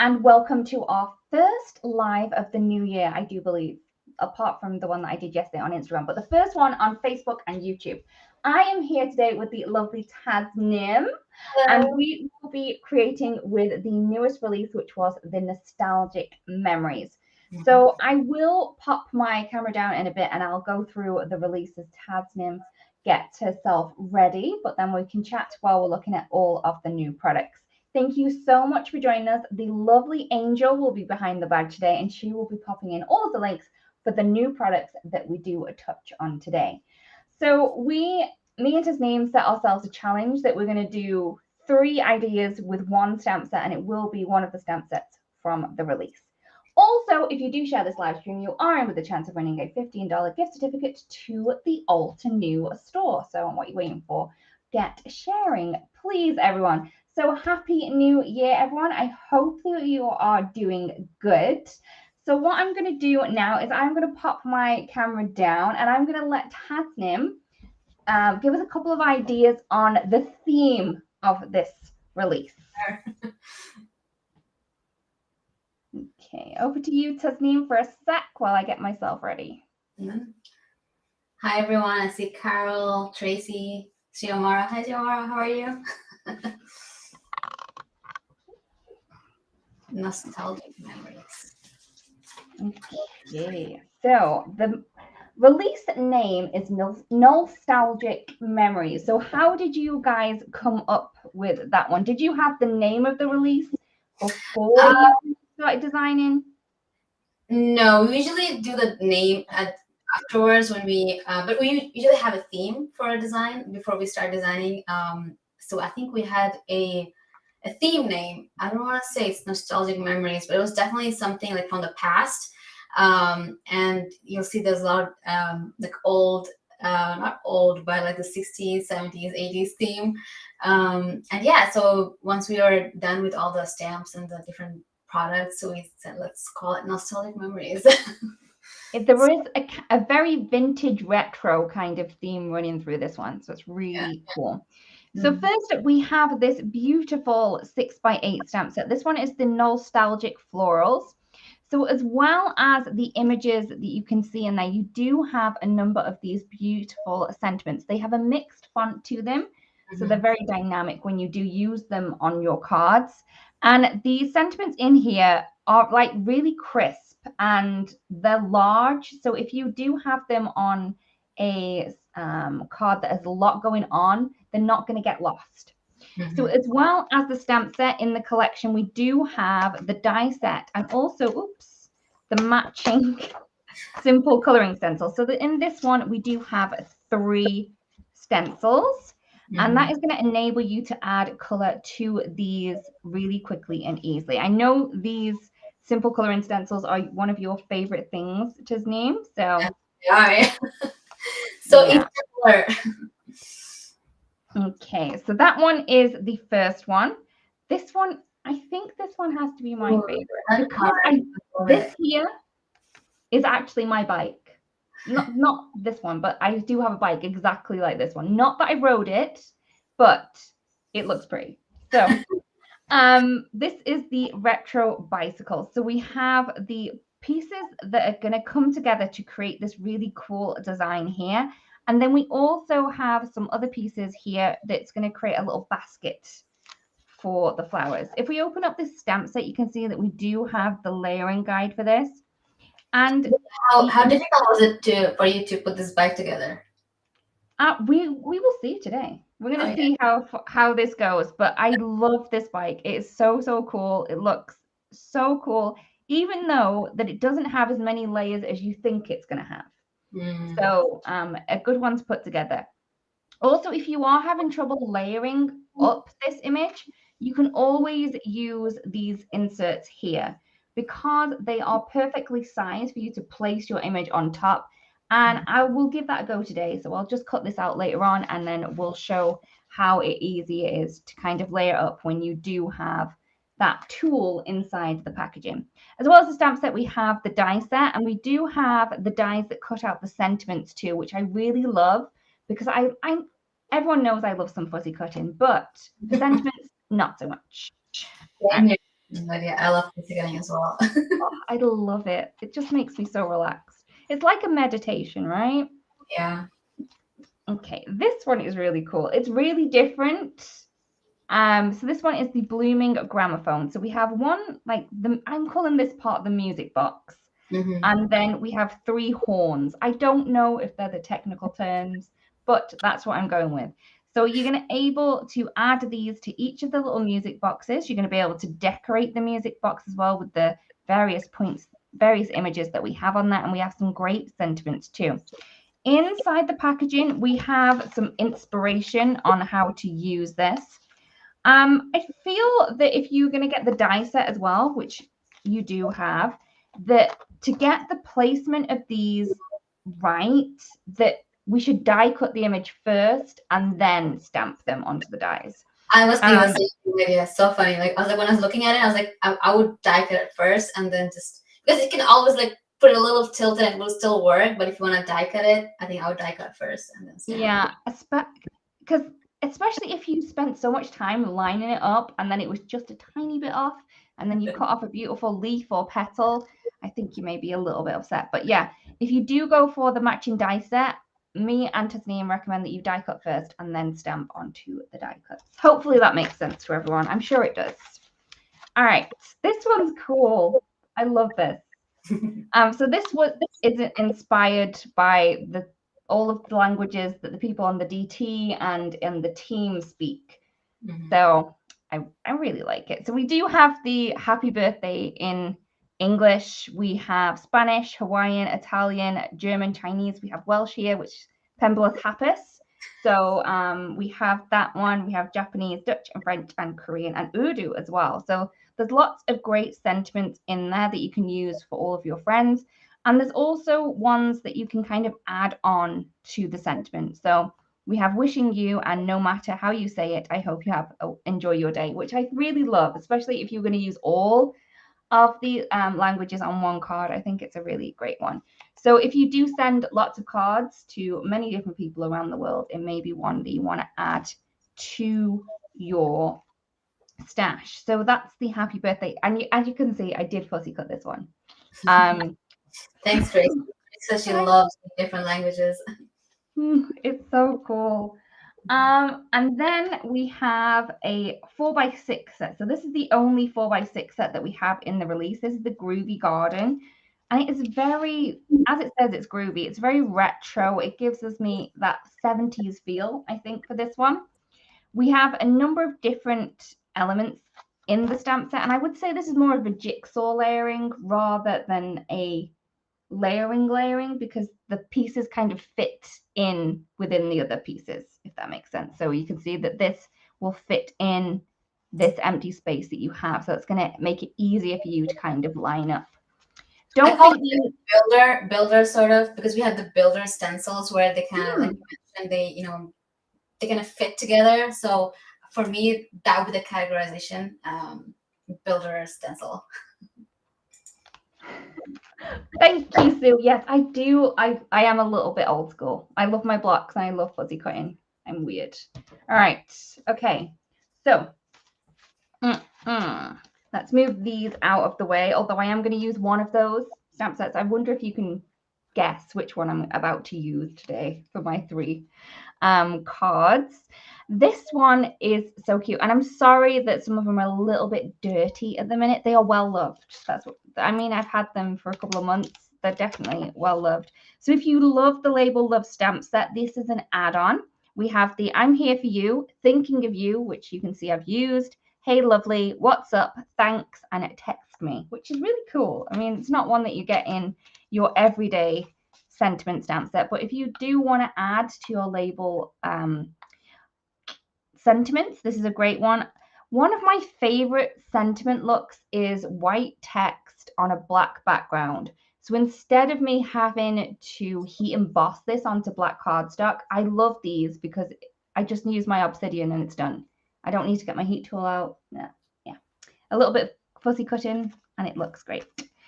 and welcome to our first live of the new year, I do believe, apart from the one that I did yesterday on Instagram, but the first one on Facebook and YouTube. I am here today with the lovely Tasnim, and we will be creating with the newest release, which was the Nostalgic Memories. So I will pop my camera down in a bit and I'll go through the release as Tasnim gets herself ready, but then we can chat while we're looking at all of the new products. Thank you so much for joining us. The lovely Angel will be behind the bag today, and she will be popping in all of the links for the new products that we do a touch on today. So me and Tasnim set ourselves a challenge that we're going to do 3 ideas with 1 stamp set, and it will be one of the stamp sets from the release. Also, if you do share this live stream, you are in with a chance of winning a $15 gift certificate to the Alta New store. So what are you waiting for? Get sharing, please, everyone. So happy new year, everyone. I hope that you are doing good. So what I'm going to do now is I'm going to pop my camera down and I'm going to let Tasnim give us a couple of ideas on the theme of this release. Okay, over to you, Tasnim, for a sec while I get myself ready. Hi, everyone. I see Carol, Tracy, Xiomara. Hi, Xiomara. How are you? Nostalgic memories. Okay, so the release name is Nostalgic Memories. So how did you guys come up with that one? Did you have the name of the release before you started designing? No, we usually do the name afterwards when we, but we usually have a theme for a design before we start designing. So I think we had a theme name. I don't want to say it's Nostalgic Memories, but it was definitely something like from the past. And you'll see there's a lot of like old, not old, but like the 60s, 70s, 80s theme. And yeah, so once we were done with all the stamps and the different products, so we said, let's call it Nostalgic Memories. There is a very vintage retro kind of theme running through this one. So it's really cool. So first we have this beautiful 6x8 stamp set. This one is the Nostalgic Florals. So as well as the images that you can see in there, you do have a number of these beautiful sentiments. They have a mixed font to them. So they're very dynamic when you do use them on your cards. And the sentiments in here are like really crisp and they're large. So if you do have them on a card that has a lot going on, they're not going to get lost. So as well as the stamp set in the collection, we do have the die set and also, the matching simple coloring stencil. So in this one, we do have 3 stencils, and that is going to enable you to add color to these really quickly and easily. I know these simple coloring stencils are one of your favorite things, Tasnim. So yeah. So each color. Okay, so that one is the first one. This one, I think this one has to be my favorite because this here is actually my bike. Not this one, but I do have a bike exactly like this one. Not that I rode it, but it looks pretty. So this is the retro bicycle. So we have the pieces that are going to come together to create this really cool design here. And then we also have some other pieces here that's going to create a little basket for the flowers. If we open up this stamp set, you can see that we do have the layering guide for this. And how difficult was it for you to put this bike together? We will see today. We're going to see how this goes. But I love this bike. It is so cool. It looks so cool, even though that it doesn't have as many layers as you think it's going to have. So a good one to put together. Also, if you are having trouble layering up this image, you can always use these inserts here because they are perfectly sized for you to place your image on top. And I will give that a go today. So I'll just cut this out later on and then we'll show how easy it is to kind of layer up when you do have that tool inside the packaging. As well as the stamp set, we have the die set, and we do have the dies that cut out the sentiments too, which I really love because everyone knows I love some fuzzy cutting, but the sentiments not so much. Lydia, I love pizza cutting as well. Oh, I love it. It just makes me so relaxed. It's like a meditation, right? Yeah. Okay, this one is really cool. It's really different. So this one is the blooming gramophone. So we have one, like I'm calling this part the music box. And then we have 3 horns. I don't know if they're the technical terms, but that's what I'm going with. So you're going to able to add these to each of the little music boxes. You're going to be able to decorate the music box as well with the various points, various images that we have on that. And we have some great sentiments too. Inside the packaging, we have some inspiration on how to use this. I feel that if you're going to get the die set as well, which you do have, that to get the placement of these right, that we should die cut the image first and then stamp them onto the dies. I was thinking the same thing. Yeah, so funny. Like I was like, when I was looking at it, I was like, I would die cut it first and then just because it can always like put a little tilt and it will still work. But if you want to die cut it, I think I would die cut first and then stamp. Yeah, because especially if you spent so much time lining it up and then it was just a tiny bit off and then you cut off a beautiful leaf or petal, I think you may be a little bit upset. But yeah, if you do go for the matching die set, me and Tasnim recommend that you die cut first and then stamp onto the die cuts. Hopefully that makes sense to everyone. I'm sure it does. All right, this one's cool. I love this. So this is inspired by all of the languages that the people on the DT and in the team speak. So I really like it. So we do have the happy birthday in English. We have Spanish, Hawaiian, Italian, German, Chinese. We have Welsh here, which Pembleth Hapus. So we have that one. We have Japanese, Dutch, and French, and Korean, and Urdu as well. So there's lots of great sentiments in there that you can use for all of your friends. And there's also ones that you can kind of add on to the sentiment. So we have wishing you, and no matter how you say it, I hope you have enjoy your day, which I really love, especially if you're going to use all of the languages on one card. I think it's a really great one. So if you do send lots of cards to many different people around the world, it may be one that you want to add to your stash. So that's the happy birthday. And as you can see, I did fussy cut this one. Thanks, Grace. It says she loves different languages. It's so cool. And then we have a 4x6 set. So this is the only 4x6 set that we have in the release. This is the Groovy Garden. And it is very, as it says, it's groovy. It's very retro. It gives me that 70s feel, I think, for this one. We have a number of different elements in the stamp set. And I would say this is more of a jigsaw layering rather than a layering because the pieces kind of fit in within the other pieces, if that makes sense. So you can see that this will fit in this empty space that you have. So it's going to make it easier for you to kind of line up. Don't think you builder sort of, because we had the builder stencils where they kind of like and they kind of fit together. So for me, that would be the categorization, builder stencil. Thank you, Sue. Yes, I do. I am a little bit old school. I love my blocks and I love fuzzy cutting. I'm weird. All right. Okay. So let's move these out of the way. Although I am going to use one of those stamp sets. I wonder if you can guess which one I'm about to use today for my 3 cards. This one is so cute, and I'm sorry that some of them are a little bit dirty at the minute. They are well loved. That's what I mean. I've had them for a couple of months. They're definitely well loved. So if you love the Label Love stamp set, this is an add-on. We have the I'm Here For You, Thinking of You, which you can see I've used. Hey lovely, what's up, thanks, and it text me, which is really cool. I mean, it's not one that you get in your everyday sentiment stamp set, but if you do want to add to your label sentiments, this is a great one. One of my favorite sentiment looks is white text on a black background. So instead of me having to heat emboss this onto black cardstock, I love these because I just use my obsidian and it's done. I don't need to get my heat tool out. Yeah. A little bit of fussy cutting and it looks great.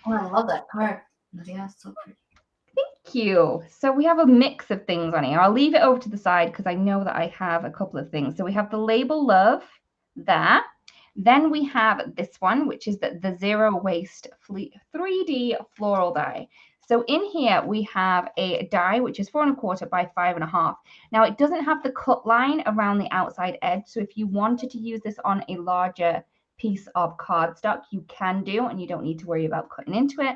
Oh, I love that card. Yeah, so pretty. Thank you. So we have a mix of things on here. I'll leave it over to the side because I know that I have a couple of things. So we have the Label Love there. Then we have this one, which is the Zero Waste 3D floral die. So in here we have a die which is 4 1/4 by 5 1/2. Now it doesn't have the cut line around the outside edge. So if you wanted to use this on a larger piece of cardstock, you can do, and you don't need to worry about cutting into it.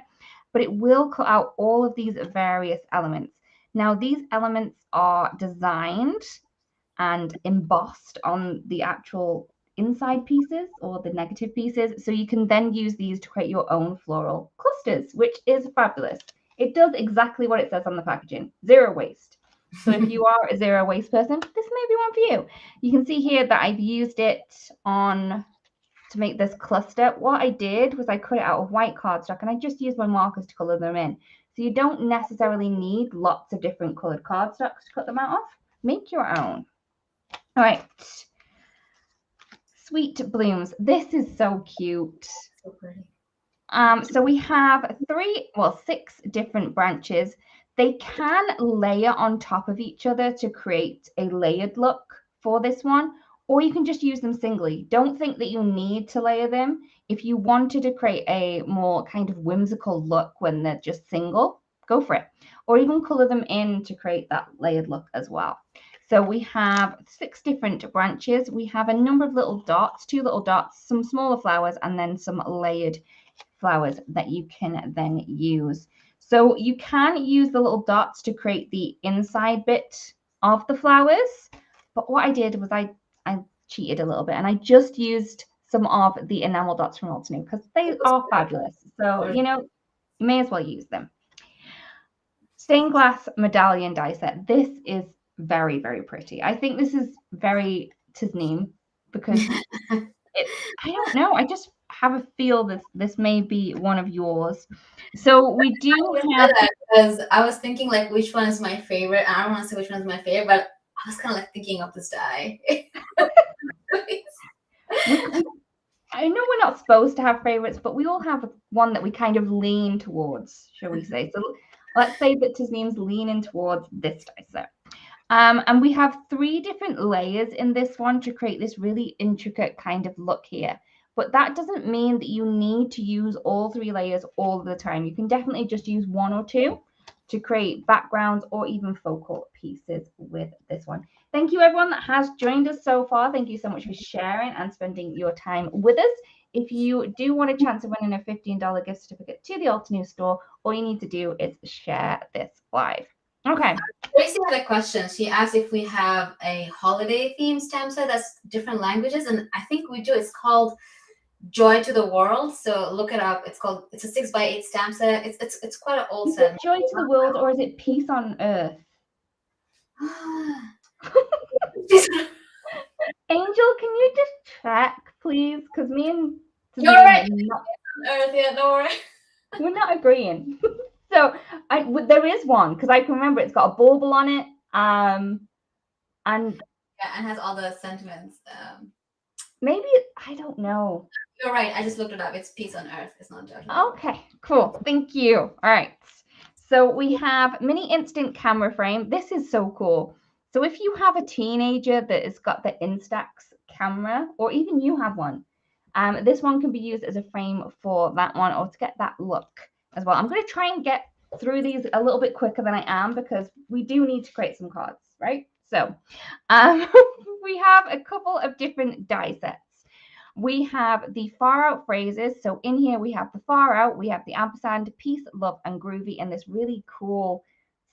But it will cut out all of these various elements. Now these elements are designed and embossed on the actual inside pieces or the negative pieces. So you can then use these to create your own floral clusters, which is fabulous. It does exactly what it says on the packaging, zero waste. So if you are a zero waste person, this may be one for you. You can see here that I've used it on to make this cluster. What I did was I cut it out of white cardstock and I just used my markers to color them in. So you don't necessarily need lots of different colored cardstocks to cut them out of. Make your own. All right. Sweet blooms. This is so cute. So pretty. So we have 6 different branches. They can layer on top of each other to create a layered look for this one, or you can just use them singly. Don't think that you need to layer them. If you wanted to create a more kind of whimsical look when they're just single, go for it. Or even color them in to create that layered look as well. So we have 6 different branches. We have a number of little dots, 2 little dots, some smaller flowers, and then some layered flowers that you can then use. So you can use the little dots to create the inside bit of the flowers. But what I did was I cheated a little bit and I just used some of the enamel dots from Tasnim because they are fabulous. So, you know, you may as well use them. Stained glass medallion die set. This is very, very pretty. I think this is very Tasnim because I don't know. I just have a feel that this may be one of yours. So we do have, because I was thinking like which one is my favorite. I don't want to say which one is my favorite, but I was kind of like thinking of this die. I know we're not supposed to have favorites, but we all have one that we kind of lean towards, shall we say. So let's say that Tasnim's leaning towards this die set. And we have 3 different layers in this one to create this really intricate kind of look here. But that doesn't mean that you need to use all 3 layers all the time. You can definitely just use 1 or 2 to create backgrounds or even focal pieces with this one. Thank you everyone that has joined us so far. Thank you so much for sharing and spending your time with us. If you do want a chance of winning a $15 gift certificate to the Alta News store, all you need to do is share this live. Okay. Tracy had a question. She asked if we have a holiday theme stamp set that's different languages, and I think we do. It's called Joy to the World. So look it up. It's a 6x8 stamp set. It's quite an old set. Is it Joy to the World or is it Peace on Earth? Angel, can you just check, please? Because me and you're right. Earth, yeah, don't worry. We're not agreeing. So there is one because I can remember it's got a bauble on it. And has all the sentiments. Maybe I don't know. You're right. I just looked it up. It's Peace on Earth. It's not judgment. Okay, cool. Thank you. All right. So we have mini instant camera frame. This is so cool. So if you have a teenager that has got the Instax camera, or even you have one, this one can be used as a frame for that one or to get that look as well. I'm going to try and get through these a little bit quicker than I am because we do need to create some cards, right? So we have a couple of different die sets. We have the far out phrases. So in here we have the far out, we have the ampersand, peace, love, and groovy in this really cool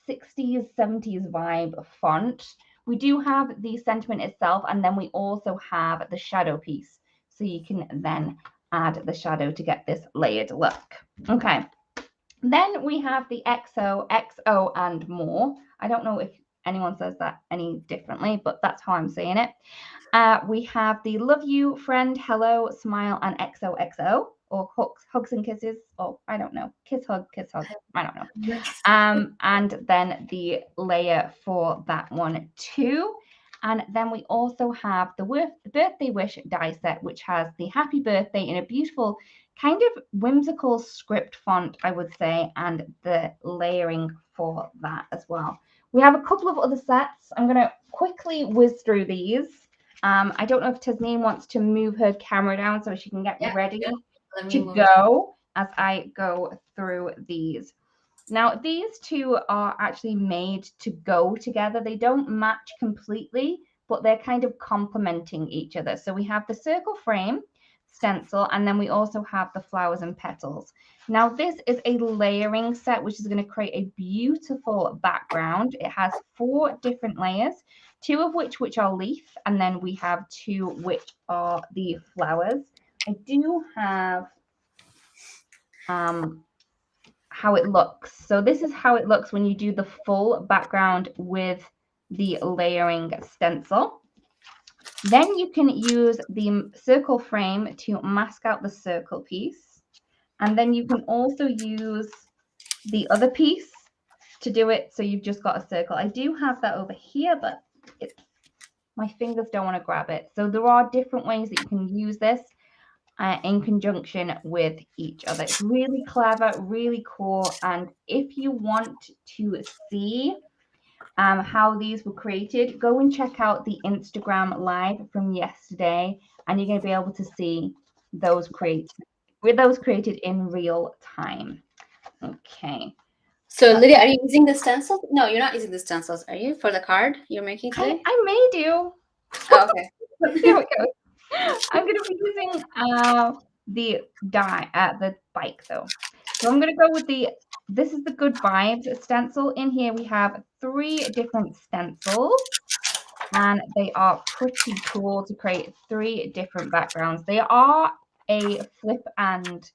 60s, 70s vibe font. We do have the sentiment itself, and then we also have the shadow piece. So you can then add the shadow to get this layered look. Okay. Then we have the XO, XO, and more. I don't know if anyone says that any differently, but that's how I'm saying it. We have the love you, friend, hello, smile, and XOXO, or hugs and kisses, or I don't know, kiss, hug, I don't know. And then the layer for that one too. And then we also have the birthday wish die set, which has the happy birthday in a beautiful kind of whimsical script font, I would say, and the layering for that as well. We have a couple of other sets. I'm going to quickly whiz through these. I don't know if Tasnim wants to move her camera down so she can get ready to go as I go through these. Now, these two are actually made to go together. They don't match completely, but they're kind of complementing each other. So we have the circle frame stencil, and then we also have the flowers and petals. Now, this is a layering set, which is going to create a beautiful background. It has 4 different layers, 2 of which are leaf, and then we have 2 which are the flowers. I do have how it looks. So this is how it looks when you do the full background with the layering stencil. Then you can use the circle frame to mask out the circle piece. And then you can also use the other piece to do it so you've just got a circle. I do have that over here, but my fingers don't want to grab it. So there are different ways that you can use this in conjunction with each other. It's really clever, really cool. And if you want to see how these were created, go and check out the Instagram live from yesterday, and you're going to be able to see those created in real time. Okay. So Lydia, are you using the stencils? No, you're not using the stencils, are you? For the card you're making today? I may do. Oh, okay. Let's see how it goes. I'm going to be using the bike though. So I'm going to go with this is the Good Vibes stencil. In here we have 3 different stencils, and they are pretty cool to create 3 different backgrounds. They are a flip and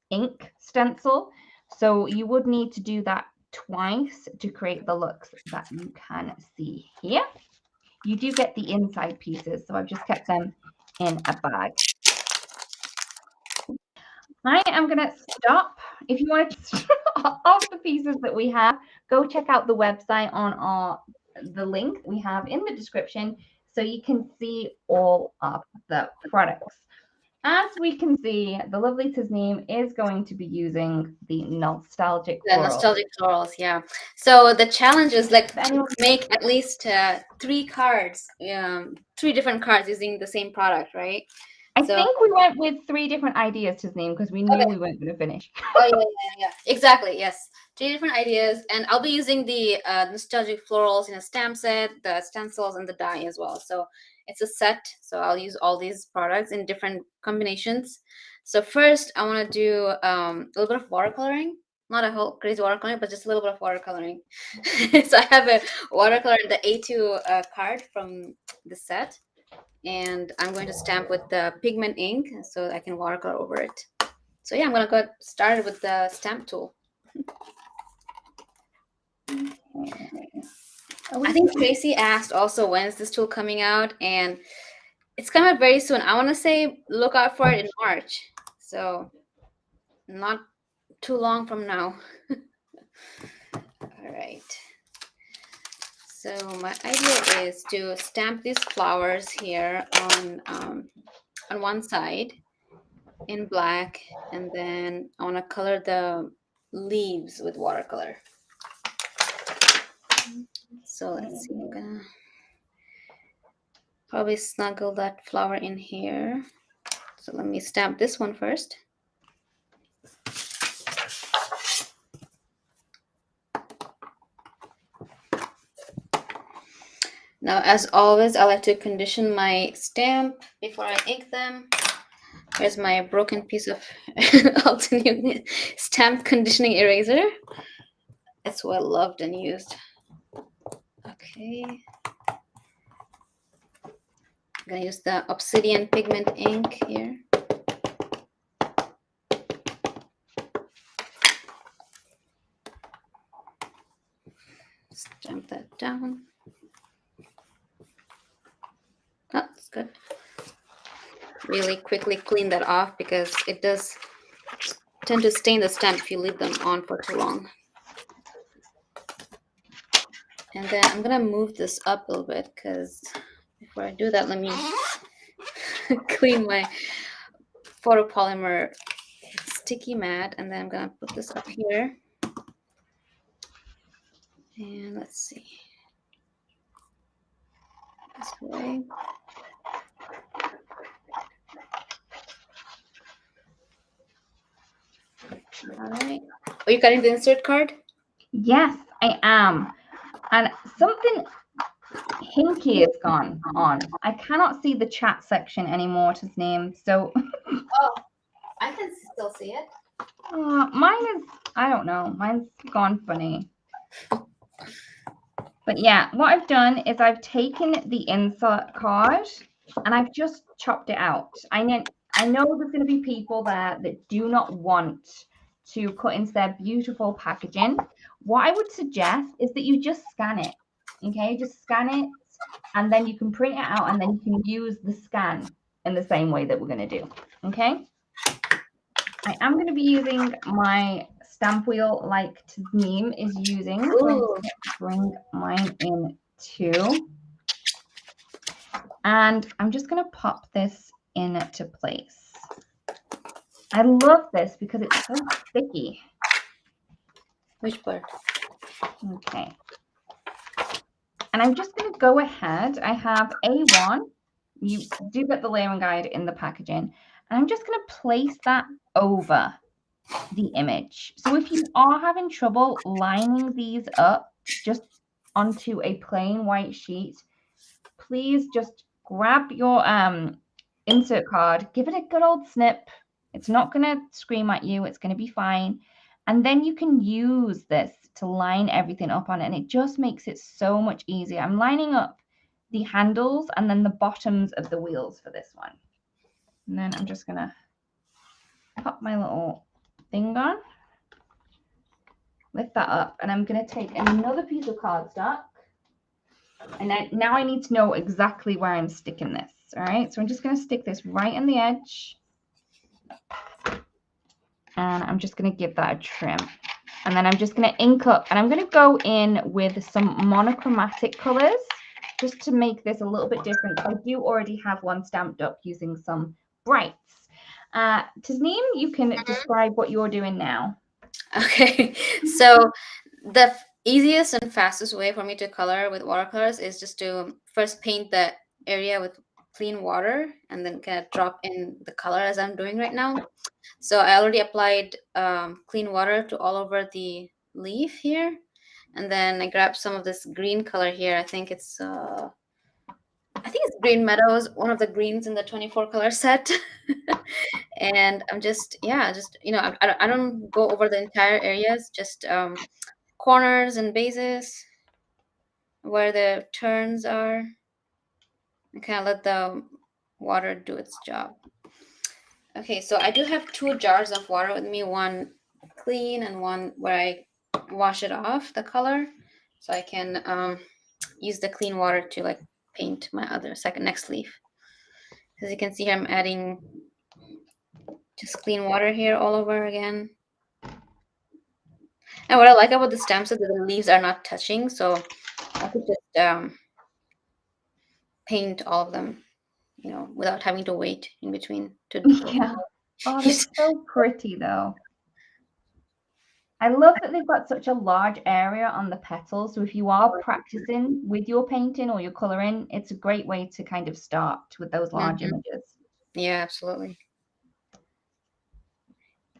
ink stencil, so you would need to do that twice to create the looks that you can see here. You do get the inside pieces, so I've just kept them in a bag. I am going to stop. If you want to off the pieces that we have, go check out the website on the link we have in the description so you can see all of the products. As we can see, the lovely Tasnim is going to be using the nostalgic florals, yeah. So the challenge is like make at least 3 cards, 3 different cards using the same product, right? I think we went with 3 different ideas, Tasnim, because we knew we weren't going to finish. Oh yeah, exactly. Yes, 3 different ideas, and I'll be using the nostalgic florals in a stamp set, the stencils, and the die as well. So it's a set. So I'll use all these products in different combinations. So first, I want to do a little bit of watercoloring. Not a whole crazy watercoloring, but just a little bit of watercoloring. So I have a watercolor, the A2 card from the set, and I'm going to stamp with the pigment ink so I can watercolor over it. So yeah, I'm gonna go start with the stamp tool. I think Tracy asked also, when is this tool coming out, and it's coming out very soon. I want to say look out for it in March, so not too long from now. All right. So my idea is to stamp these flowers here on one side in black, and then I want to color the leaves with watercolor. So let's see, I'm gonna probably snuggle that flower in here. So let me stamp this one first. Now, as always, I like to condition my stamp before I ink them. Here's my broken piece of alternate stamp conditioning eraser. It's well loved and used. Okay. I'm gonna use the obsidian pigment ink here. Stamp that down. Oh, that's good. Really quickly clean that off because it does tend to stain the stamp if you leave them on for too long. And then I'm gonna move this up a little bit because before I do that, let me clean my photopolymer sticky mat, and then I'm gonna put this up here. And let's see. Just Okay. All right. Are you cutting the insert card? Yes, I am. And something hinky has gone on. I cannot see the chat section anymore, Tasnim. So Oh, I can still see it. mine is, I don't know, mine's gone funny. But yeah, what I've done is I've taken the insert card and I've just chopped it out. I know there's going to be people there that do not want to cut into their beautiful packaging. What I would suggest is that you just scan it. Okay, just scan it and then you can print it out and then you can use the scan in the same way that we're going to do. Okay. I am going to be using my stamp wheel like Tasnim is using. So I'm going to bring mine in too. And I'm just going to pop this into place. I love this because it's so sticky. Which part? Okay. And I'm just going to go ahead. I have A1. You do get the layering guide in the packaging. And I'm just going to place that over the image. So if you are having trouble lining these up just onto a plain white sheet, please just grab your insert card, give it a good old snip. It's not going to scream at you. It's going to be fine. And then you can use this to line everything up on it. And it just makes it so much easier. I'm lining up the handles and then the bottoms of the wheels for this one. And then I'm just going to pop my little thing on. Lift that up, and I'm going to take another piece of cardstock. And now I need to know exactly where I'm sticking this. All right, so I'm just going to stick this right in the edge. And I'm just going to give that a trim. And then I'm just going to ink up, and I'm going to go in with some monochromatic colors just to make this a little bit different. I do already have one stamped up using some brights. Tasnim, you can describe what you're doing now. Okay, so the easiest and fastest way for me to color with watercolors is just to first paint the area with clean water and then kind of drop in the color as I'm doing right now. So I already applied clean water to all over the leaf here, and then I grabbed some of this green color here. I think it's Green Meadows, one of the greens in the 24 color set. And I'm just I don't go over the entire areas, just corners and bases where the turns are. I kind of let the water do its job. Okay, so I do have 2 jars of water with me, one clean and one where I wash it off the color, so I can use the clean water to like paint my other next leaf. As you can see here, I'm adding just clean water here all over again. And what I like about the stamps is that the leaves are not touching, so I could just paint all of them, without having to wait in between. Yeah. Oh, that's so pretty, though. I love that they've got such a large area on the petals. So if you are practicing with your painting or your coloring, it's a great way to kind of start with those large images. Yeah, absolutely.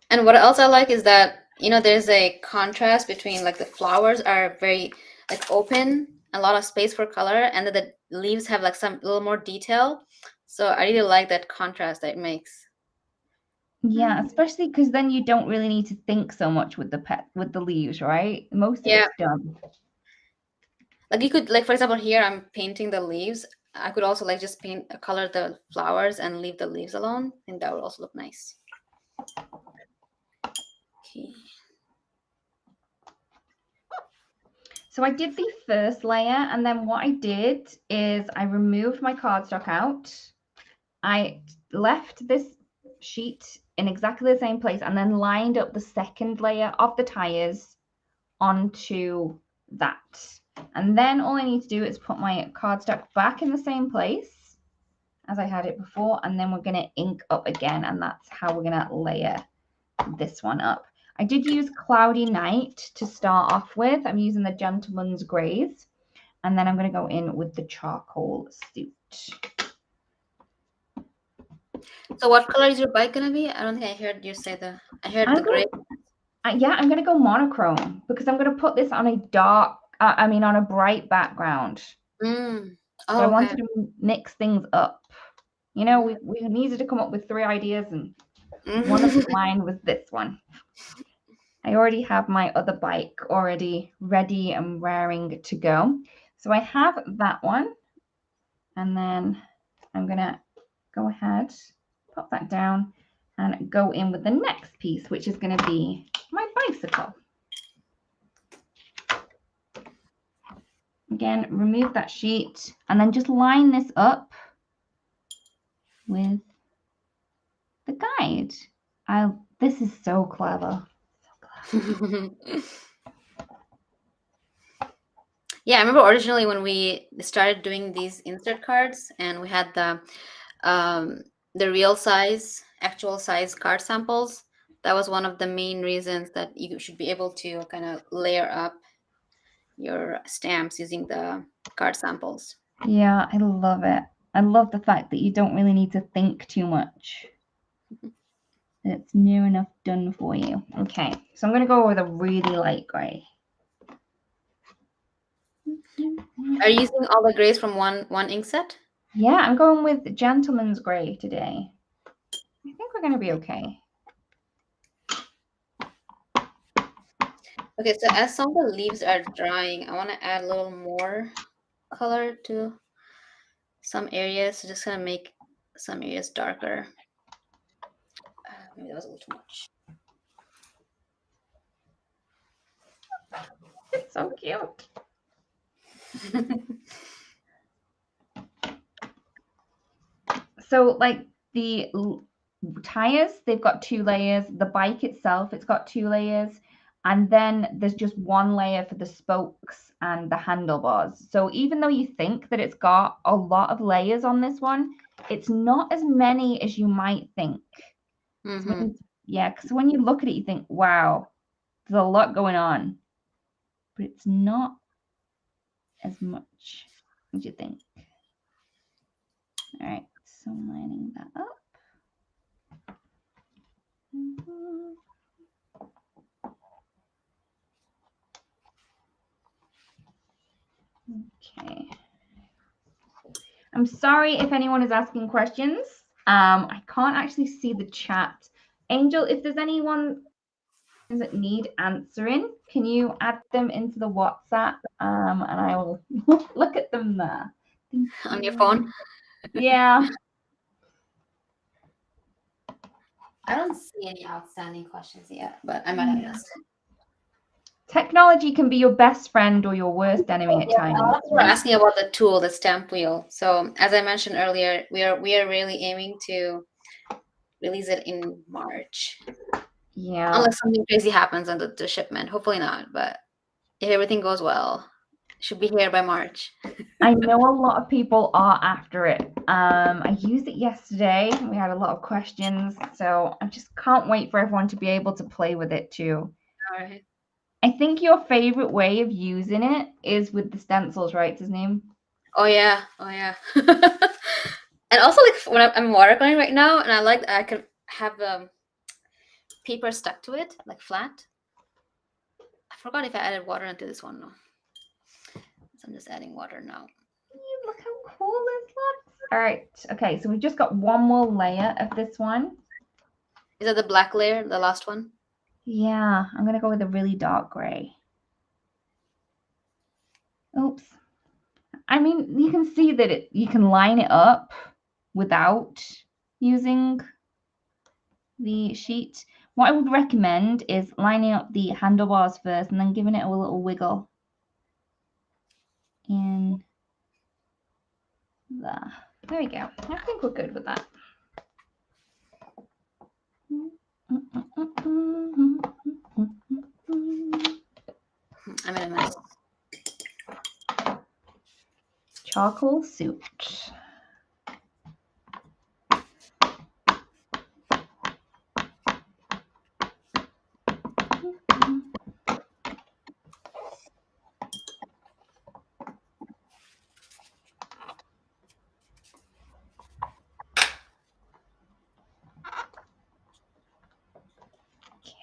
And what else I like is that, there's a contrast between like the flowers are very like open, a lot of space for color, and that the leaves have like some little more detail. So I really like that contrast that it makes. Yeah, especially because then you don't really need to think so much with the leaves, right? Most of it's done. Like you could, like for example, here I'm painting the leaves. I could also like just color the flowers and leave the leaves alone, and that would also look nice. Okay. So I did the first layer, and then what I did is I removed my cardstock out. I left this sheet in exactly the same place and then lined up the second layer of the tires onto that. And then all I need to do is put my cardstock back in the same place as I had it before, and then we're going to ink up again, and that's how we're going to layer this one up. I did use Cloudy Night to start off with. I'm using the Gentleman's Grays. And then I'm going to go in with the charcoal suit. So what color is your bike gonna be? I don't think I heard you say the. I heard the gray. Yeah, I'm going to go monochrome because I'm going to put this on a dark, on a bright background. Mm. So I wanted to mix things up. You know, we needed to come up with 3 ideas, and one of mine was this one. I already have my other bike already ready and raring to go. So I have that one, and then I'm going to go ahead, pop that down, and go in with the next piece, which is going to be my bicycle. Again, remove that sheet and then just line this up with the guide. This is so clever. Yeah, I remember originally when we started doing these insert cards and we had the real size, actual size card samples. That was one of the main reasons that you should be able to kind of layer up your stamps using the card samples. Yeah, I love it. I love the fact that you don't really need to think too much. It's near enough done for you. Okay, so I'm going to go with a really light gray. Are you using all the grays from one ink set? Yeah, I'm going with Gentleman's Gray today. I think we're going to be okay. Okay, so as some of the leaves are drying, I want to add a little more color to some areas. So just gonna make some areas darker. Maybe that was a little too much. It's so cute. So like the tires, they've got 2 layers. The bike itself, it's got 2 layers. And then there's just 1 layer for the spokes and the handlebars. So even though you think that it's got a lot of layers on this one, it's not as many as you might think. Mm-hmm. Yeah, because when you look at it, you think, wow, there's a lot going on. But it's not as much as you think. All right, so lining that up. Okay. I'm sorry if anyone is asking questions. I can't actually see the chat. Angel, if there's anyone that need answering, can you add them into the WhatsApp? And I will look at them there. On your phone? Yeah. I don't see any outstanding questions yet, but I might have missed it. Technology can be your best friend or your worst enemy at times. A lot of people are asking about the tool, the stamp wheel. So as I mentioned earlier, we are really aiming to release it in March. Yeah. Unless something crazy happens on the shipment. Hopefully not, but if everything goes well, it should be here by March. I know a lot of people are after it. I used it yesterday. We had a lot of questions, so I just can't wait for everyone to be able to play with it too. All right. I think your favorite way of using it is with the stencils, right, Tasnim? Oh yeah. And also, like when I'm watercoloring right now, and I can have paper stuck to it, like flat. I forgot if I added water into this one. No. So I'm just adding water now. Look how cool this looks. All right. Okay, so we've just got 1 more layer of this one. Is that the black layer, the last one? Yeah, I'm going to go with a really dark gray. Oops. I mean, you can see that you can line it up without using the sheet. What I would recommend is lining up the handlebars first and then giving it a little wiggle in there. There we go. I think we're good with that. I'm in a mess. Charcoal suit.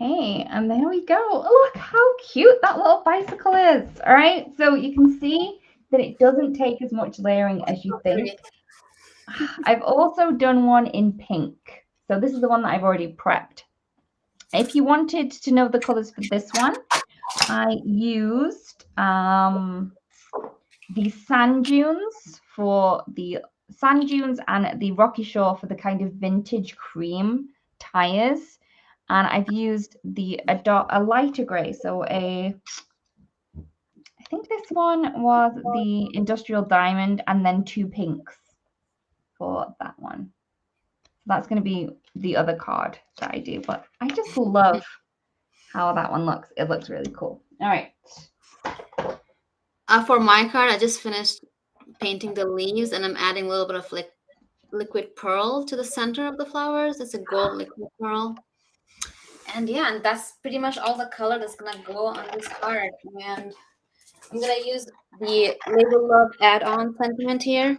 Okay, and there we go. Look how cute that little bicycle is. All right, so you can see that it doesn't take as much layering as you think. I've also done one in pink. So this is the one that I've already prepped. If you wanted to know the colors for this one, I used the sand dunes for the sand dunes and the rocky shore for the kind of vintage cream tires. And I've used a lighter gray, so I think this one was the industrial diamond, and then 2 pinks for that one. So that's going to be the other card that I do, but I just love how that one looks. It looks really cool. All right. For my card, I just finished painting the leaves, and I'm adding a little bit of liquid pearl to the center of the flowers. It's a gold liquid pearl. And yeah, and that's pretty much all the color that's gonna go on this card. And I'm gonna use the Label Love add-on sentiment here.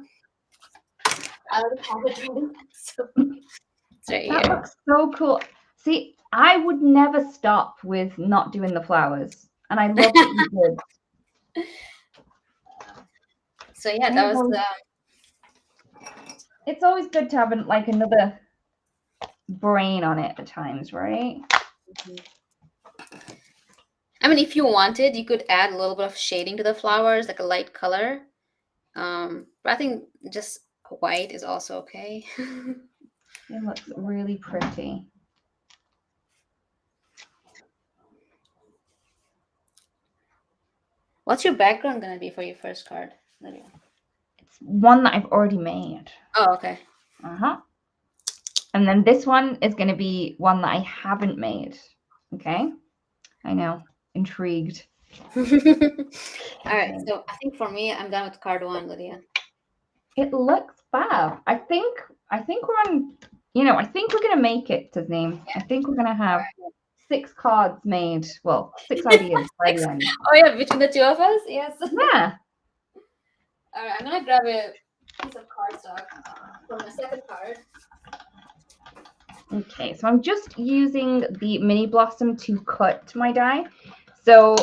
I already have it ready, so it's right That here. looks so cool. See, I would never stop with not doing the flowers, and I love that you did. So yeah, that was the. It's always good to have another brain on it at times, right? I mean, if you wanted, you could add a little bit of shading to the flowers, like a light color. But I think just white is also okay. It looks really pretty. What's your background gonna be for your first card, Lydia? It's one that I've already made. Oh, okay. And then this one is going to be one that I haven't made. Okay. I know. Intrigued. All right. So I think for me, I'm done with card 1, Lydia. It looks fab. I think we're on, I think we're going to make it, Tasnim. I think we're going to have 6 cards made. Well, 6 ideas by the end. Oh, yeah. Between the two of us? Yes. Yeah. All right. I'm going to grab a piece of cardstock for my second card. Okay, so I'm just using the mini blossom to cut my die. So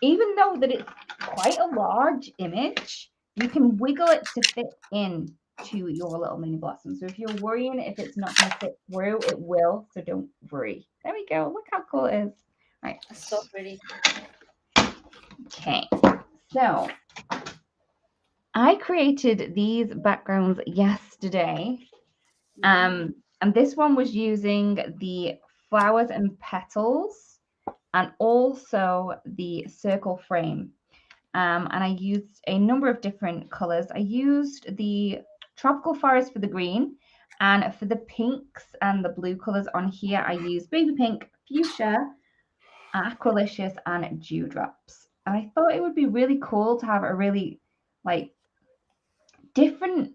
even though that it's quite a large image, you can wiggle it to fit in to your little mini blossom. So if you're worrying if it's not going to fit through, it will. So don't worry. There we go. Look how cool it is. All right. That's so pretty. Okay, so I created these backgrounds yesterday. And this one was using the flowers and petals and also the circle frame. And I used a number of different colors. I used the tropical forest for the green, and for the pinks and the blue colors on here, I used baby pink, fuchsia, aqualicious, and dewdrops. And I thought it would be really cool to have a really different,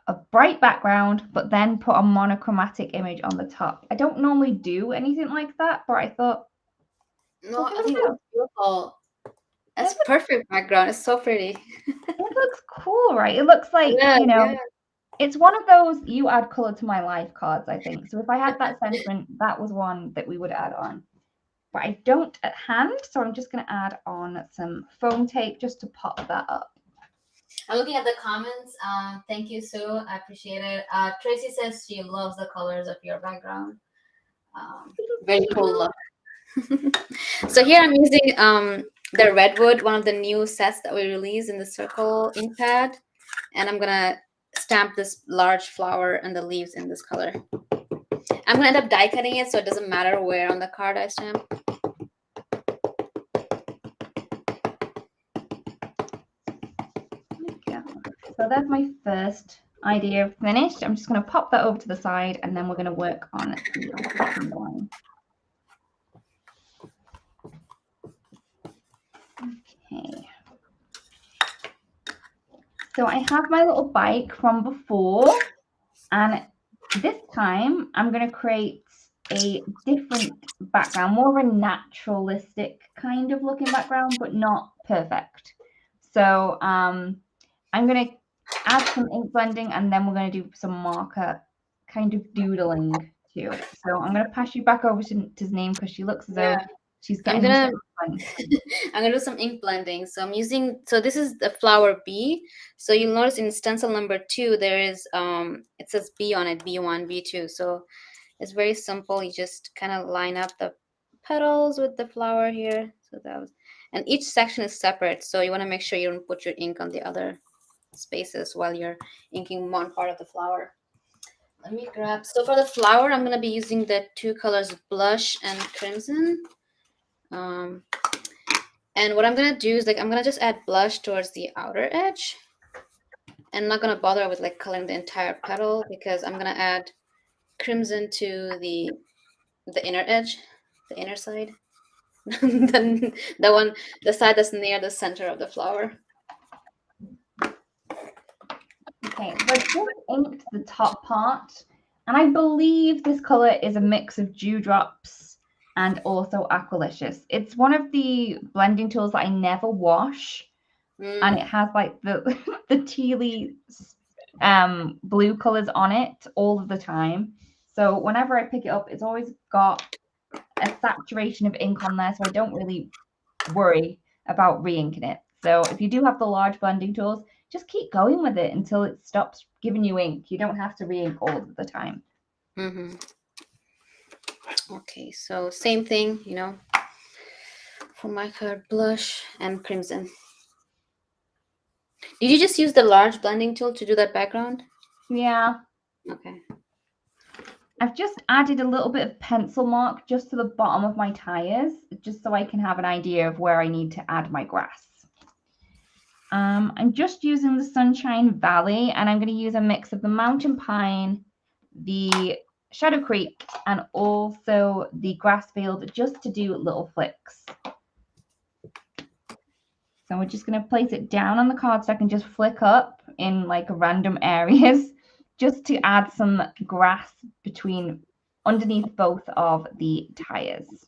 a bright background, but then put a monochromatic image on the top. I don't normally do anything like that, but I thought. No, I think that's beautiful. That's perfect background. It's so pretty. It looks cool, right? It looks like, it's one of those you add color to my life cards, I think. So if I had that sentiment, that was one that we would add on. But I don't at hand, so I'm just going to add on some foam tape just to pop that up. I'm looking at the comments. Thank you, Sue. I appreciate it. Tracy says she loves the colors of your background. Very cool look. So here I'm using the Redwood, one of the new sets that we released in the circle ink pad. And I'm going to stamp this large flower and the leaves in this color. I'm going to end up die cutting it, so it doesn't matter where on the card I stamp. So that's my first idea finished. I'm just going to pop that over to the side, and then we're going to work on the second one. Okay. So I have my little bike from before, and this time I'm going to create a different background, more of a naturalistic kind of looking background, but not perfect. So I'm going to add some ink blending, and then we're going to do some marker kind of doodling too. So I'm going to pass you back over to Tasnim because she looks as though she's getting I'm some fun. gonna do some ink blending. So I'm using, so this is the flower B. So you'll notice in stencil number 2 there is it says B on it, B1, B2. So it's very simple. You just kind of line up the petals with the flower here. So that was, and each section is separate. So you want to make sure you don't put your ink on the other spaces while you're inking one part of the flower. Let me grab, so for the flower, I'm gonna be using the 2 colors, blush and crimson. And what I'm gonna do is, like, I'm gonna just add blush towards the outer edge. And I'm not gonna bother with like coloring the entire petal because I'm gonna add crimson to the inner edge, the inner side. Then the side that's near the center of the flower. Okay, so I just inked the top part, and I believe this color is a mix of dewdrops and also Aqualicious. It's one of the blending tools that I never wash, and it has like the the tealy blue colors on it all of the time. So whenever I pick it up, it's always got a saturation of ink on there, so I don't really worry about re-inking it. So if you do have the large blending tools, just keep going with it until it stops giving you ink. You don't have to re-ink all of the time. Okay, so same thing, you know, for my color, blush and crimson. Did you just use the large blending tool to do that background? Yeah. Okay. I've just added a little bit of pencil mark just to the bottom of my tires, just so I can have an idea of where I need to add my grass. I'm just using the Sunshine Valley, and I'm going to use a mix of the Mountain Pine, the Shadow Creek, and also the grass field, just to do little flicks. So we're just going to place it down on the card so I can just flick up in like random areas, just to add some grass underneath both of the tires.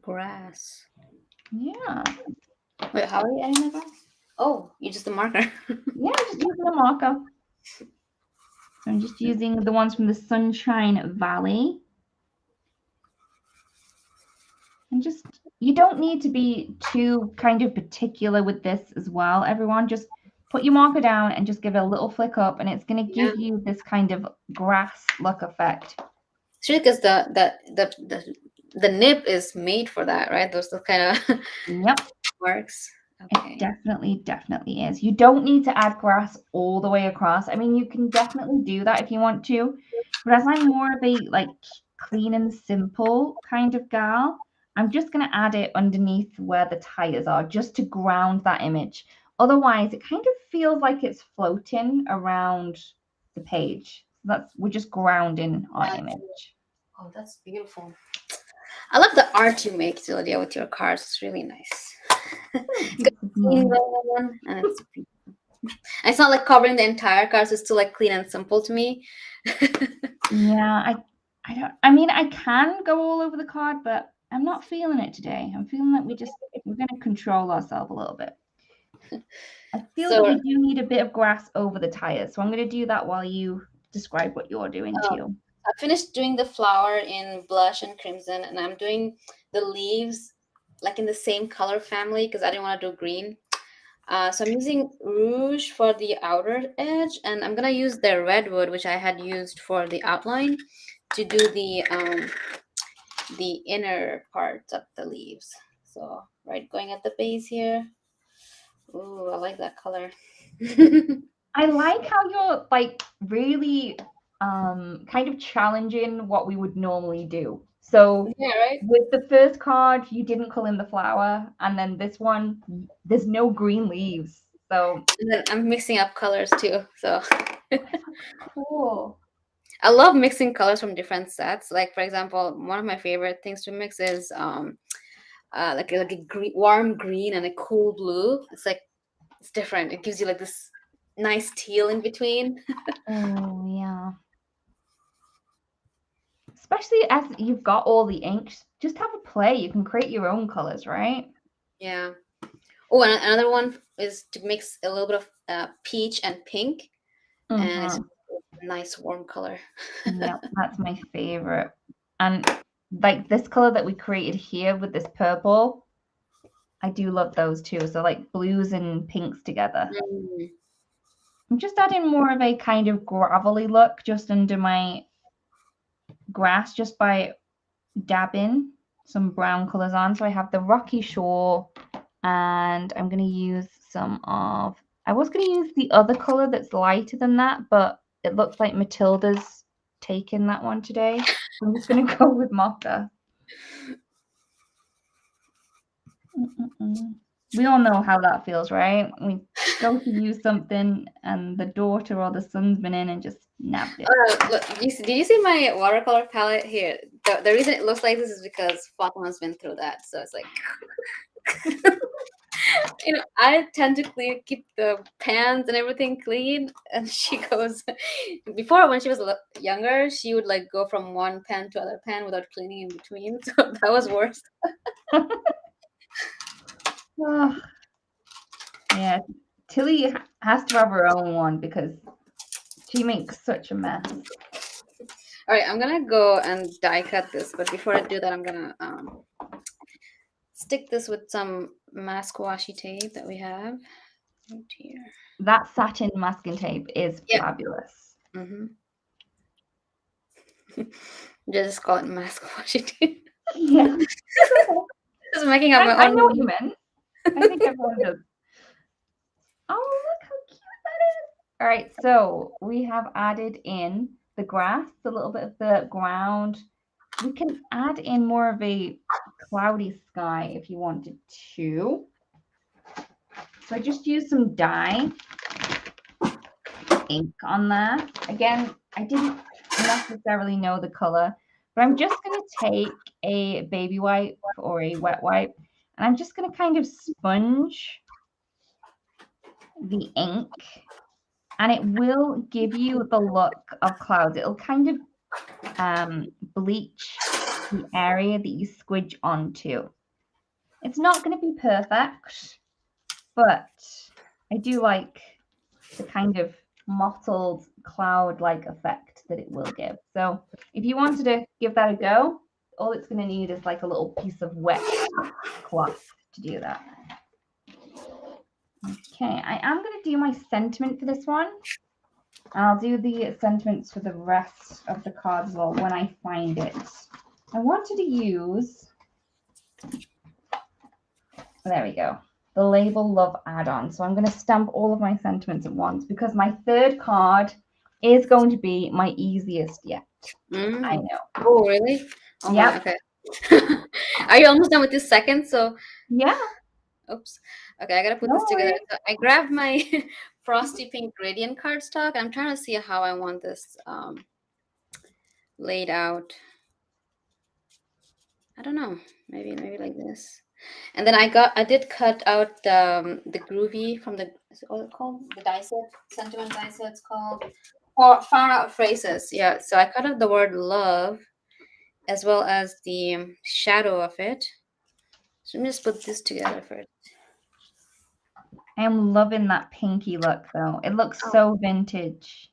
Grass. Yeah. Wait, how are you adding the grass? Oh, you just the marker. Yeah, just using the marker. So I'm just using the ones from the Sunshine Valley. And just, you don't need to be too kind of particular with this as well, everyone. Just put your marker down and just give it a little flick up, and it's going to give you this kind of grass look effect. Sure, because the nib is made for that, right? Those kind of works. Okay. It definitely is. You don't need to add grass all the way across. I mean, you can definitely do that if you want to, but as I'm more of a like clean and simple kind of gal, I'm just going to add it underneath where the tires are, just to ground that image. Otherwise, it kind of feels like it's floating around the page. We're just grounding our image. Oh, that's beautiful. I love the art you make, Lydia, with your cars. It's really nice. And it's not like covering the entire car, so it's still like clean and simple to me. Yeah, I mean, I can go all over the card, but I'm not feeling it today. I'm feeling that we're going to control ourselves a little bit. I feel that we do need a bit of grass over the tires, so I'm going to do that while you describe what you're doing too. I finished doing the flower in blush and crimson, and I'm doing the leaves like in the same color family because I didn't want to do green. So I'm using rouge for the outer edge, and I'm gonna use the redwood, which I had used for the outline, to do the inner parts of the leaves. So going at the base here. Ooh, I like that color. I like how you're like really kind of challenging what we would normally do. So with the first card, you didn't color in the flower, and then this one, there's no green leaves. So and then I'm mixing up colors too. So cool. I love mixing colors from different sets. Like for example, one of my favorite things to mix is like a warm green and a cool blue. It's different. It gives you like this nice teal in between. Oh yeah. Especially as you've got all the ink, just have a play. You can create your own colors, right? Yeah. Oh, and another one is to mix a little bit of peach and pink, and it's Mm-hmm. a nice warm color. Yeah, that's my favorite. And like this color that we created here with this purple, I do love those too. So like blues and pinks together. Mm. I'm just adding more of a kind of gravelly look just under my grass just by dabbing some brown colors on. So I have the rocky shore, and I'm going to use some of, I was going to use the other color that's lighter than that, but it looks like Matilda's taken that one today. So I'm just going to go with Mocha. We all know how that feels, right? We go to use something and the daughter or the son's been in and just nabbed it. Look, did you see my watercolor palette here? The reason it looks like this is because Fatma's been through that. So it's like, I tend to keep the pans and everything clean. And she goes, before when she was younger, she would like go from one pan to other pan without cleaning in between. So that was worse. Oh, yeah, Tilly has to have her own one because she makes such a mess. All right, I'm gonna go and die cut this, but before I do that, I'm gonna stick this with some mask washi tape that we have right here. That satin masking tape is fabulous. Mm-hmm. Just call it mask washi tape. Yeah. Just making up my own. I know what you meant. I think everyone does. Oh, look how cute that is. All right, so we have added in the grass, a little bit of the ground. We can add in more of a cloudy sky if you wanted to. So I just used some dye ink on there. Again, I didn't necessarily know the color, but I'm just going to take a baby wipe or a wet wipe, and I'm just going to kind of sponge the ink, and it will give you the look of clouds. It'll kind of bleach the area that you squidge onto. It's not going to be perfect, but I do like the kind of mottled cloud-like effect that it will give. So if you wanted to give that a go, all it's going to need is like a little piece of wet cloth to do that. Okay, I am going to do my sentiment for this one. I'll do the sentiments for the rest of the cards as well when I find it. I wanted to use, there we go, the Label Love add-on. So I'm going to stamp all of my sentiments at once because my third card is going to be my easiest yet. I know. Oh, really? Oh, yeah. Okay. Are you almost done with this second? So yeah. Oops. Okay, I gotta put this together. So I grabbed my Frosty Pink Gradient cardstock. I'm trying to see how I want this laid out. I don't know. Maybe like this. And then I did cut out the groovy from the, what's it called? The die set, sentiment die set. It's called far out phrases. Yeah. So I cut out the word love as well as the shadow of it. So let me just put this together first. I am loving that pinky look though. It looks so vintage.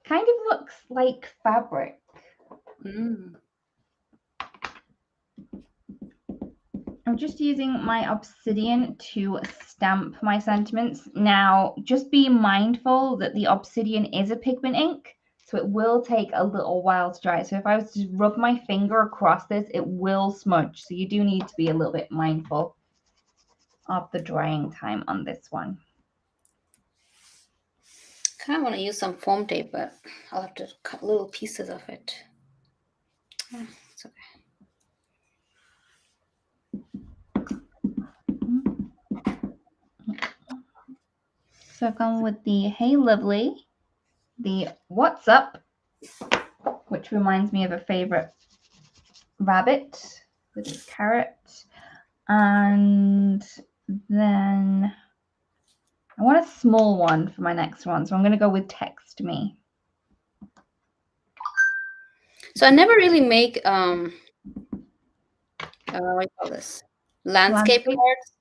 Kind of looks like fabric. I'm just using my obsidian to stamp my sentiments. Now, just be mindful that the obsidian is a pigment ink, so it will take a little while to dry. So if I was to rub my finger across this, it will smudge. So you do need to be a little bit mindful of the drying time on this one. I kind of want to use some foam tape, but I'll have to cut little pieces of it. It's okay. So I've gone with the Hey Lovely, the What's Up, which reminds me of a favorite rabbit with its carrot. And then I want a small one for my next one. So I'm going to go with Text Me. So I never really make, what do you call this? Landscape Landscape. cards.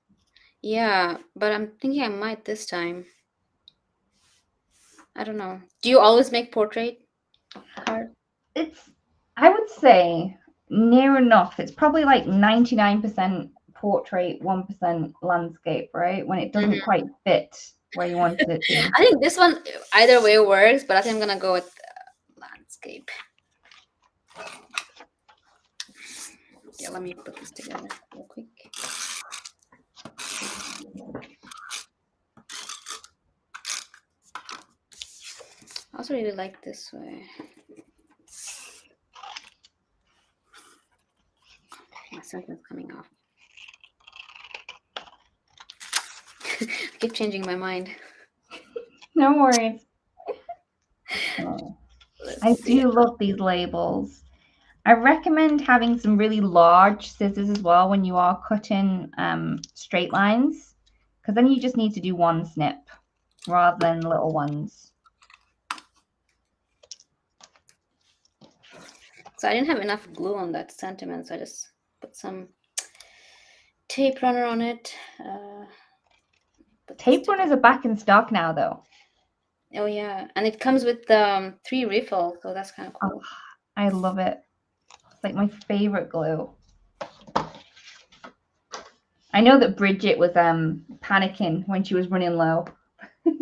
Yeah, but I'm thinking I might this time. I don't know. Do you always make portrait cards? It's, I would say, near enough. It's probably like 99% portrait, 1% landscape, right? When it doesn't quite fit where you wanted it to. I think this one either way works, but I think I'm gonna go with landscape. Yeah, let me put this together real quick. I also really like this way. My sentence coming off. I keep changing my mind. No worries. Oh, Let's I see. do love these labels. I recommend having some really large scissors as well when you are cutting straight lines, because then you just need to do one snip rather than little ones. So I didn't have enough glue on that sentiment, so I just put some tape runner on it. Tape runners are back in stock now, though. Oh yeah, and it comes with 3 refills, so that's kind of cool. Oh, I love it. It's like my favorite glue. I know that Bridget was panicking when she was running low.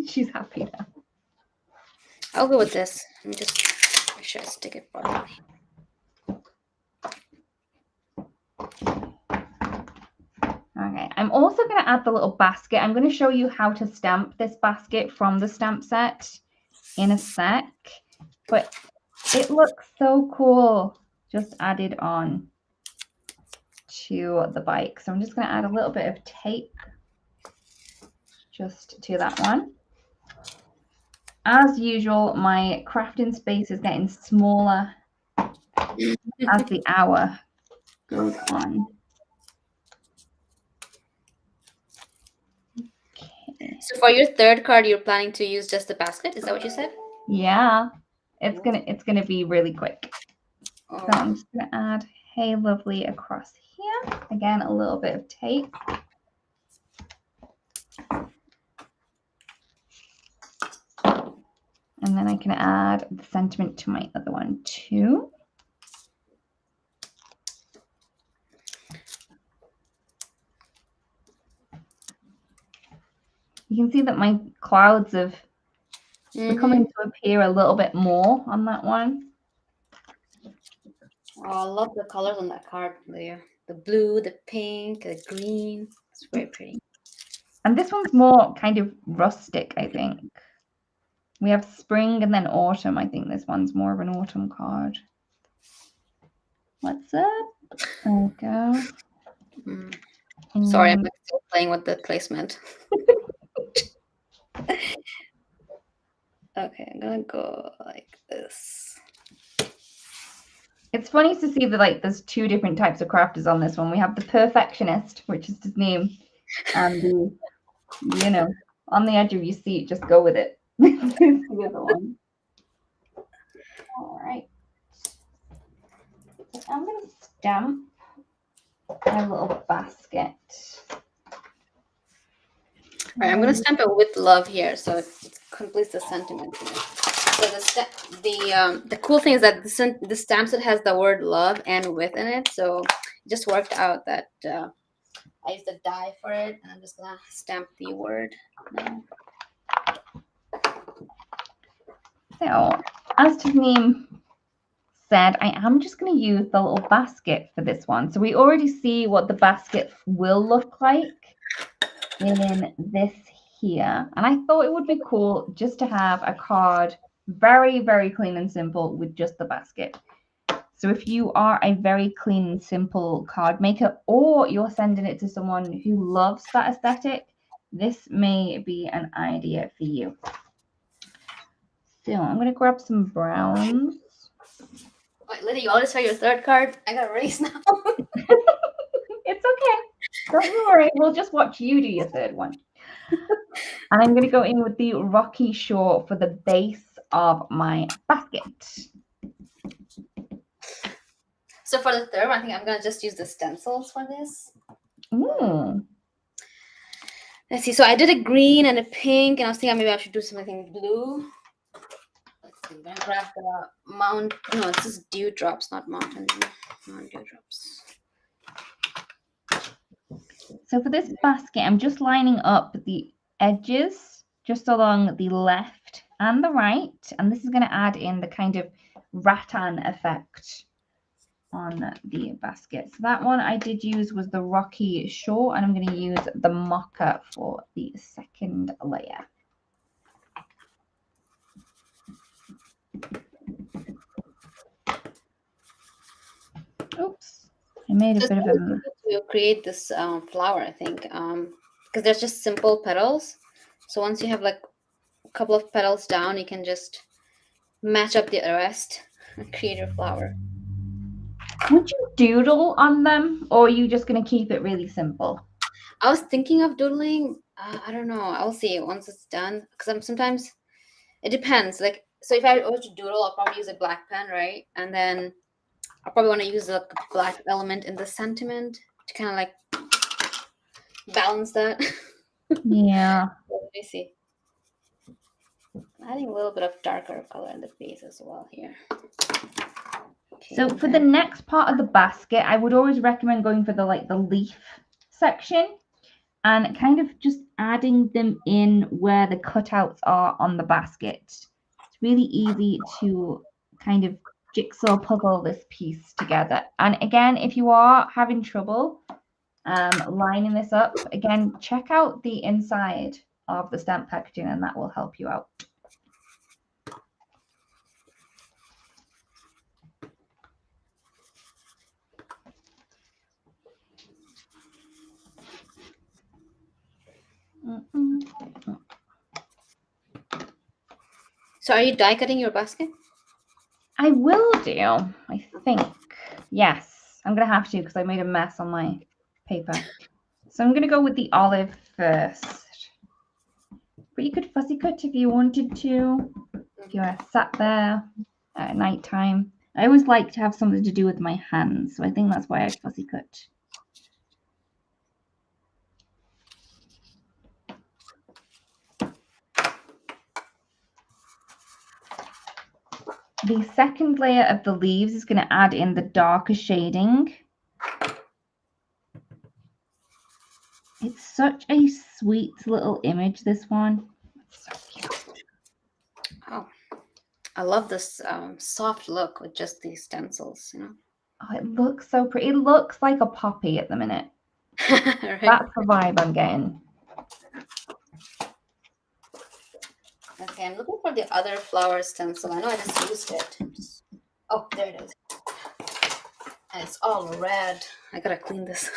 She's happy now. I'll go with this. Let me just make sure I stick it properly. Okay, I'm also going to add the little basket. I'm going to show you how to stamp this basket from the stamp set in a sec, but it looks so cool just added on to the bike. So I'm just going to add a little bit of tape just to that one. As usual, my crafting space is getting smaller as the hour goes on. Okay. So for your third card, you're planning to use just the basket? Is that what you said? Yeah, it's gonna be really quick. Oh. So I'm just gonna add Hey Lovely across here. Again, a little bit of tape. And then I can add the sentiment to my other one too. You can see that my clouds have becoming to appear a little bit more on that one. Oh, I love the colors on that card there. The blue, the pink, the green. It's very pretty. And this one's more kind of rustic, I think. We have spring and then autumn. I think this one's more of an autumn card. What's up? There we go. Sorry, I'm still playing with the placement. Okay, I'm gonna go like this. It's funny to see that like there's 2 different types of crafters on this one. We have the perfectionist, which is his name, and the, you know, on the edge of your seat, just go with it. The other one. All right. So I'm gonna stamp my little basket. All right, I'm gonna stamp it with love here, so it completes the sentiment. So the cool thing is that the stamp set has the word love and with in it, so it just worked out that I used a die for it, and I'm just gonna stamp the word now. So, as Tasnim said, I am just going to use the little basket for this one. So we already see what the basket will look like in this here. And I thought it would be cool just to have a card very, very clean and simple with just the basket. So if you are a very clean and simple card maker, or you're sending it to someone who loves that aesthetic, this may be an idea for you. So I'm going to grab some browns. Wait, Lydia, you always have your third card? I got a race now. It's okay. Don't worry. We'll just watch you do your third one. And I'm going to go in with the Rocky Shore for the base of my basket. So for the third one, I think I'm going to just use the stencils for this. Ooh. Let's see. So I did a green and a pink, and I was thinking maybe I should do something blue. Let's see. I'm gonna grab the mount. No, this is dewdrops, not mountain dew. Not dewdrops. So for this basket, I'm just lining up the edges just along the left and the right. And this is going to add in the kind of rattan effect on the basket. So that one I did use was the Rocky Shore, and I'm going to use the mocha for the second layer. Oops, I made a bit of a mess. To create this flower, I think, because there's just simple petals. So once you have like a couple of petals down, you can just match up the rest and create your flower. Would you doodle on them, or are you just going to keep it really simple? I was thinking of doodling. I don't know. I'll see once it's done. Because sometimes it depends. Like, so if I were to doodle, I'll probably use a black pen, right? And then I'll probably want to use the black element in the sentiment to kind of like balance that. Yeah. Let me see. Adding a little bit of darker color in the face as well here. Okay, so for the next part of the basket, I would always recommend going for the leaf section and kind of just adding them in where the cutouts are on the basket. It's really easy to kind of jigsaw puzzle this piece together. And again, if you are having trouble lining this up, again, check out the inside of the stamp packaging and that will help you out. So are you die cutting your basket? I will do, I think. Yes, I'm going to have to because I made a mess on my paper. So I'm going to go with the olive first. But you could fussy cut if you wanted to. If you were sat there at night time. I always like to have something to do with my hands, so I think that's why I fussy cut. The second layer of the leaves is going to add in the darker shading. It's such a sweet little image, this one. It's so cute. Oh, I love this soft look with just these stencils, you know. Oh, it looks so pretty. It looks like a poppy at the minute. Right. That's the vibe I'm getting. Okay, I'm looking for the other flower stencil. I know I just used it. Oh, there it is. And it's all red. I gotta clean this.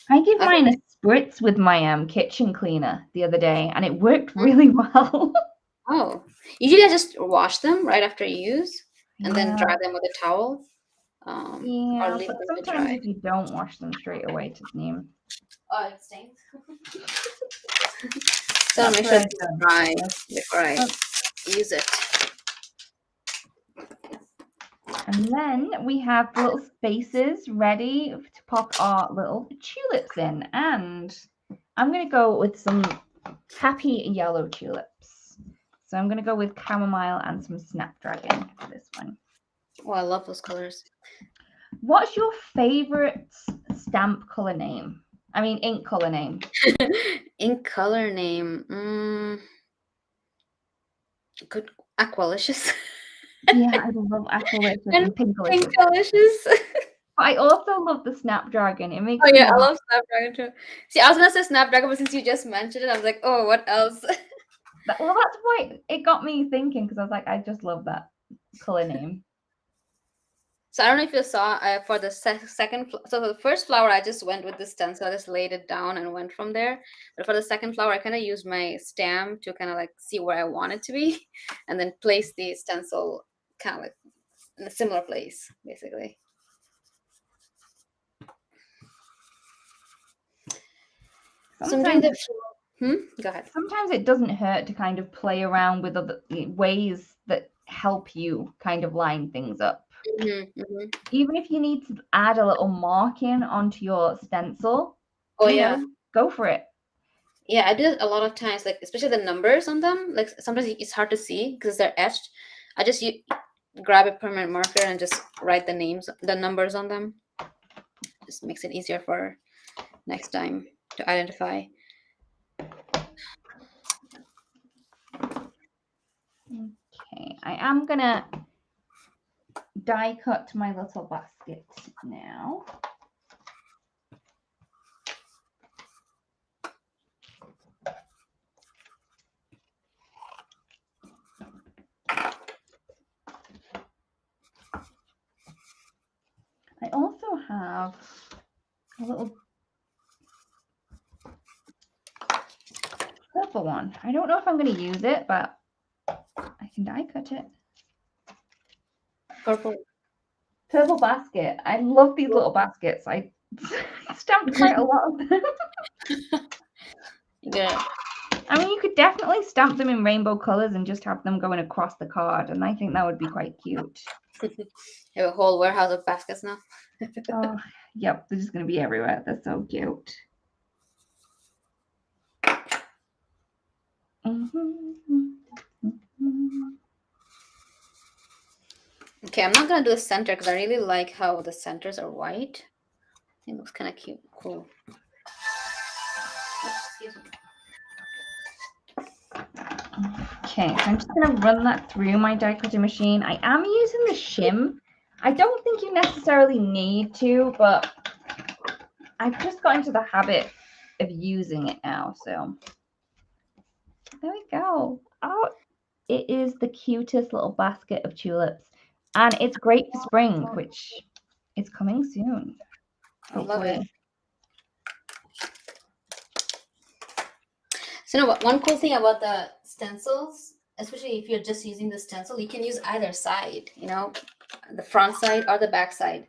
I gave mine a spritz with my kitchen cleaner the other day, and it worked really well. Oh, usually I just wash them right after you use, and then dry them with a towel. Yeah, or leave but them to sometimes dry. if you don't wash them straight away, Tasnim. Oh, it stains. So make sure it's dry before I use it. And then we have the little spaces ready to pop our little tulips in. And I'm going to go with some happy yellow tulips. So I'm going to go with chamomile and some snapdragon for this one. Oh, I love those colors. What's your favorite stamp color name? I mean, ink color name. Ink color name. Good Aqualicious. Yeah, I love Aqualicious and Pinkalicious. Pinkalicious. I also love the Snapdragon. It makes Oh yeah, me I love Snapdragon too. See, I was gonna say Snapdragon, but since you just mentioned it, I was like, oh, what else? Well, that's why it got me thinking, because I was like, I just love that color name. So I don't know if you saw for the second. So for the first flower, I just went with the stencil. I just laid it down and went from there. But for the second flower, I kind of used my stamp to kind of like see where I want it to be, and then place the stencil kind of like in a similar place, basically. So I'm doing the. Go ahead. Sometimes it doesn't hurt to kind of play around with other ways that help you kind of line things up. Even if you need to add a little marking onto your stencil, Oh yeah. Go for it. Yeah, I do it a lot of times, like especially the numbers on them. Like sometimes it's hard to see because they're etched. I just grab a permanent marker and just write the numbers on them. Just makes it easier for next time to identify. Okay, I am gonna die cut my little basket now. I also have a little purple one. I don't know if I'm going to use it, but I can die cut it. Purple basket. I love these little baskets. I stamped quite a lot of them. Yeah. I mean, you could definitely stamp them in rainbow colors and just have them going across the card, and I think that would be quite cute. You have a whole warehouse of baskets now. Oh, yep, they're just going to be everywhere. They're so cute. Okay, I'm not gonna do the center because I really like how the centers are white. It looks kind of cute, cool. Okay, so I'm just going to run that through my die cutting machine. I am using the shim. I don't think you necessarily need to, but I've just got into the habit of using it now. So there we go. Oh, it is the cutest little basket of tulips. And it's great for spring, which is coming soon. Hopefully. I love it. So, you know what? One cool thing about the stencils, especially if you're just using the stencil, you can use either side, you know, the front side or the back side.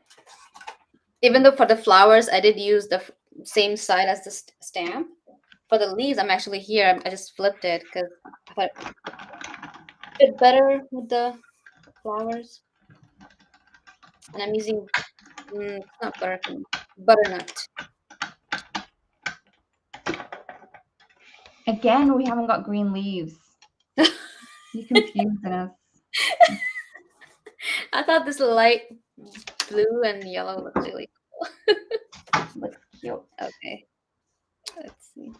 Even though for the flowers, I did use the same side as the stamp. For the leaves, I'm actually here. I just flipped it because I thought it fit better with the flowers. And I'm using, it's not buttercream, butternut. Again, we haven't got green leaves. You're confusing us. I thought this light blue and yellow looked really cool. Looks cute. Okay. Let's see.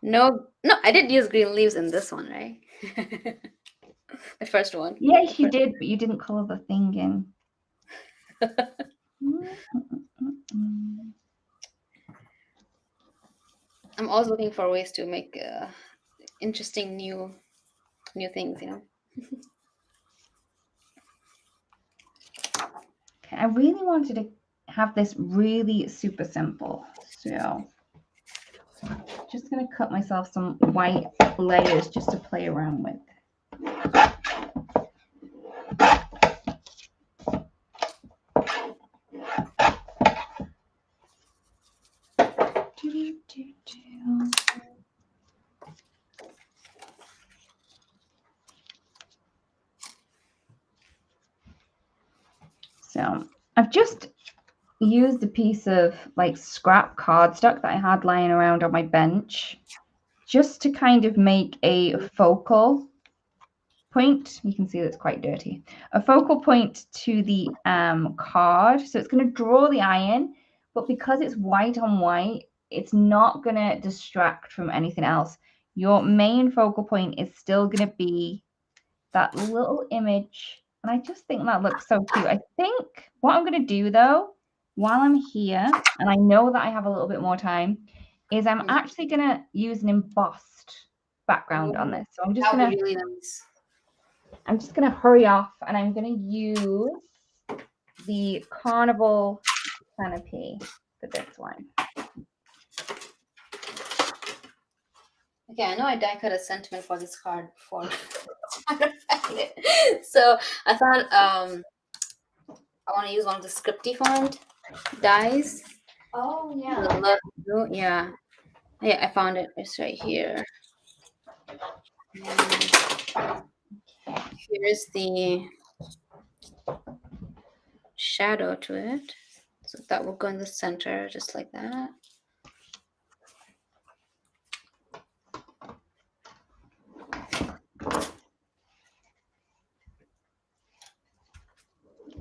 No, I did use green leaves in this one, right? The first one. Yes, you did, but you didn't color the thing in. I'm always looking for ways to make interesting new things, you know. Okay, I really wanted to have this really super simple, so just gonna cut myself some white layers just to play around with. So I've just used a piece of like scrap cardstock that I had lying around on my bench just to kind of make a focal point. You can see that's quite dirty. A focal point to the card. So it's going to draw the eye in, but because it's white on white, it's not going to distract from anything else. Your main focal point is still going to be that little image. And I just think that looks so cute. I think what I'm going to do though, while I'm here, and I know that I have a little bit more time, is I'm actually going to use an embossed background on this. So I'm just going to really nice. I'm just going to hurry off and I'm going to use the Carnival canopy for this one. Okay, I know I die cut a sentiment for this card before. So I thought I want to use one of the scripty font dies. Oh yeah. Yeah. Yeah, I found it. It's right here. Here's the shadow to it. So that will go in the center, just like that.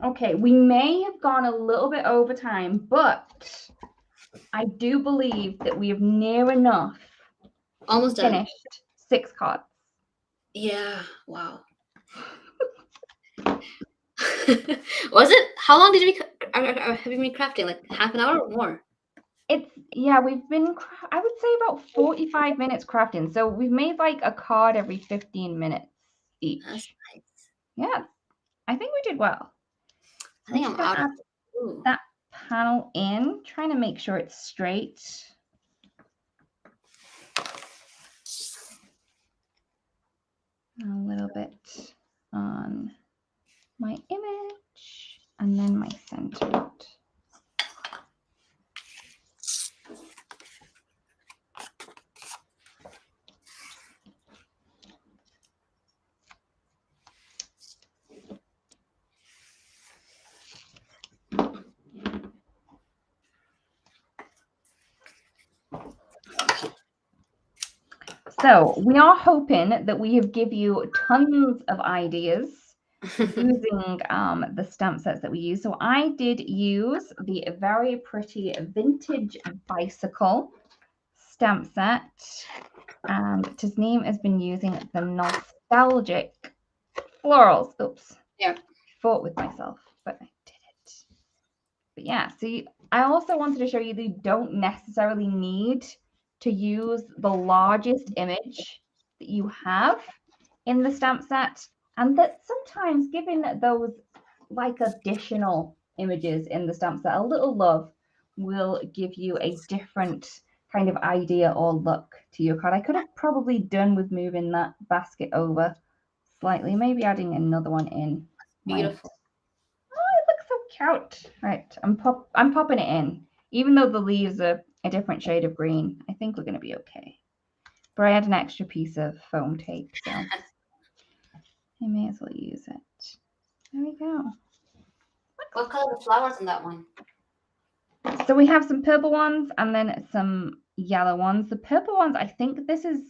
Okay, we may have gone a little bit over time, but I do believe that we have near enough Almost done. Finished 6 cards. Yeah, wow. Was it? How long did we have you been crafting? Like half an hour or more? We've been, I would say, about 45 minutes crafting. So we've made like a card every 15 minutes each. That's nice. Yeah, I think we did well. I think I'm out of that panel in, trying to make sure it's straight. A little bit on my image and then my center. So we are hoping that we have give you tons of ideas using the stamp sets that we use. So I did use the very pretty vintage bicycle stamp set, and Tasnim has been using the nostalgic florals. Oops. Yeah. Fought with myself, but I did it. But yeah, see, I also wanted to show you that you don't necessarily need to use the largest image that you have in the stamp set, and that sometimes giving those like additional images in the stamp set a little love will give you a different kind of idea or look to your card. I could have probably done with moving that basket over slightly, maybe adding another one in. Beautiful. Oh, it looks so cute. Right, I'm popping it in. Even though the leaves are a different shade of green, I think we're going to be okay. But I had an extra piece of foam tape, so I may as well use it. There we go. What color are the flowers on that one? So we have some purple ones and then some yellow ones. The purple ones, I think this is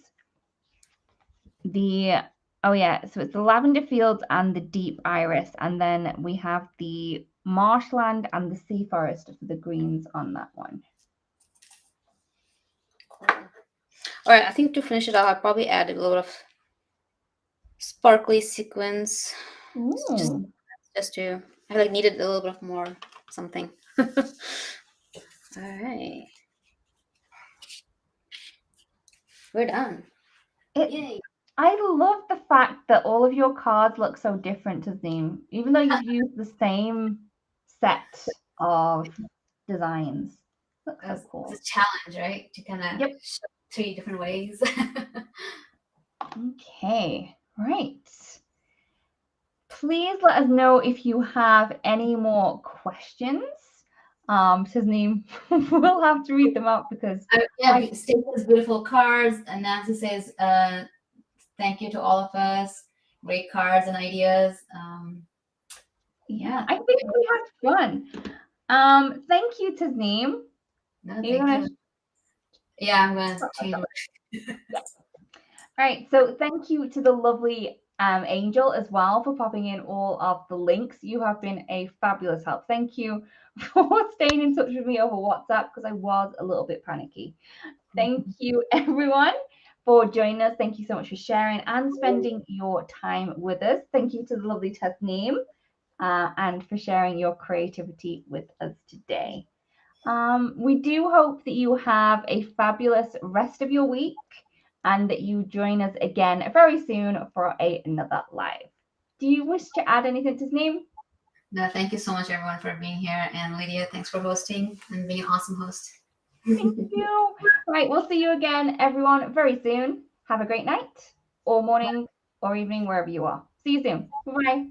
the, oh yeah, so it's the lavender fields and the deep iris. And then we have the marshland and the sea forest for the greens on that one. Cool. All right, I think to finish it off, I'll probably add a little of sparkly sequins. Just to, I like needed a little bit of more something. All right. We're done. Yay. I love the fact that all of your cards look so different, Tasnim, even though you've used the same set of designs. Looks so cool. It's a challenge, right? To kind of show 3 different ways. Okay, right. Please let us know if you have any more questions. Tasnim, we'll have to read them out because Stacey's beautiful cards, and Nancy says, thank you to all of us. Great cards and ideas. Yeah, I think we had fun. Thank you, Tasnim. No, thank you. Yeah, I'm going to change it. All right, so thank you to the lovely Angel as well for popping in all of the links. You have been a fabulous help. Thank you for staying in touch with me over WhatsApp because I was a little bit panicky. Thank you, everyone, for joining us. Thank you so much for sharing and spending your time with us. Thank you to the lovely Tasnim and for sharing your creativity with us today. We do hope that you have a fabulous rest of your week and that you join us again very soon for another live. Do you wish to add anything, Tasnim? No, thank you so much, everyone, for being here. And Lydia, thanks for hosting and being an awesome host. Thank you. All right, we'll see you again, everyone, very soon. Have a great night or morning or evening, wherever you are. See you soon. Bye-bye.